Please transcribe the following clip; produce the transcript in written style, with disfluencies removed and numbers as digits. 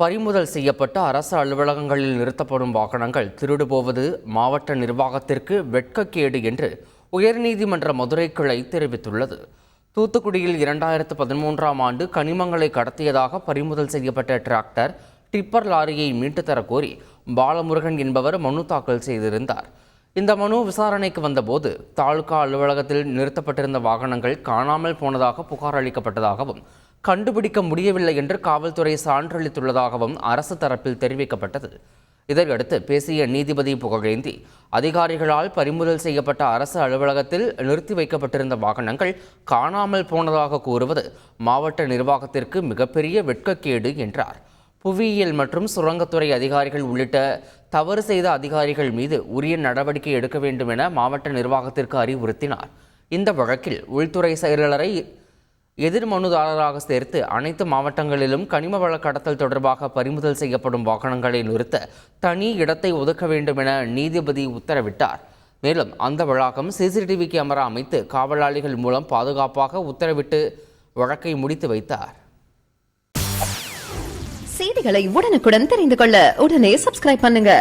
பறிமுதல் செய்யப்பட்ட அரசு அலுவலகங்களில் நிறுத்தப்படும் வாகனங்கள் திருடு போவது மாவட்ட நிர்வாகத்திற்கு வெட்கக்கேடு என்று உயர்நீதிமன்ற மதுரை கிளை தெரிவித்துள்ளது. தூத்துக்குடியில் 2013ஆம் ஆண்டு கனிமங்களை கடத்தியதாக பறிமுதல் செய்யப்பட்ட டிராக்டர், டிப்பர் லாரியை மீட்டு தரக்கோரி பாலமுருகன் என்பவர் மனு தாக்கல் செய்திருந்தார். இந்த மனு விசாரணைக்கு வந்தபோது தாலுகா அலுவலகத்தில் நிறுத்தப்பட்டிருந்த வாகனங்கள் காணாமல் போனதாக புகார் அளிக்கப்பட்டதாகவும் கண்டுபிடிக்க முடியவில்லை என்று காவல்துறை சான்றளித்துள்ளதாகவும் அரசு தரப்பில் தெரிவிக்கப்பட்டது. இதையடுத்து பேசிய நீதிபதி புகழேந்தி, அதிகாரிகளால் பறிமுதல் செய்யப்பட்ட அரசு அலுவலகத்தில் நிறுத்தி வைக்கப்பட்டிருந்த வாகனங்கள் காணாமல் போனதாக கூறுவது மாவட்ட நிர்வாகத்திற்கு மிகப்பெரிய வெட்கக்கேடு என்றார். புவியியல் மற்றும் சுரங்கத்துறை அதிகாரிகள் உள்ளிட்ட தவறு செய்த அதிகாரிகள் மீது உரிய நடவடிக்கை எடுக்க வேண்டும் என மாவட்ட நிர்வாகத்திற்கு அறிவுறுத்தினார். இந்த வழக்கில் உள்துறை செயலாளரை எதிர் மனுதாரராக சேர்த்து அனைத்து மாவட்டங்களிலும் கனிம வள கடத்தல் தொடர்பாக பறிமுதல் செய்யப்படும் வாகனங்களை நிறுத்த தனி இடத்தை ஒதுக்க வேண்டும் என நீதிபதி உத்தரவிட்டார். மேலும் அந்த வளாகம் சிசிடிவி கேமரா அமைத்து காவலாளிகள் மூலம் பாதுகாப்பாக உத்தரவிட்டு வழக்கை முடித்து வைத்தார். செய்திகளை உடனுக்குடன் தெரிந்து கொள்ள உடனே சப்ஸ்கிரைப் பண்ணுங்க.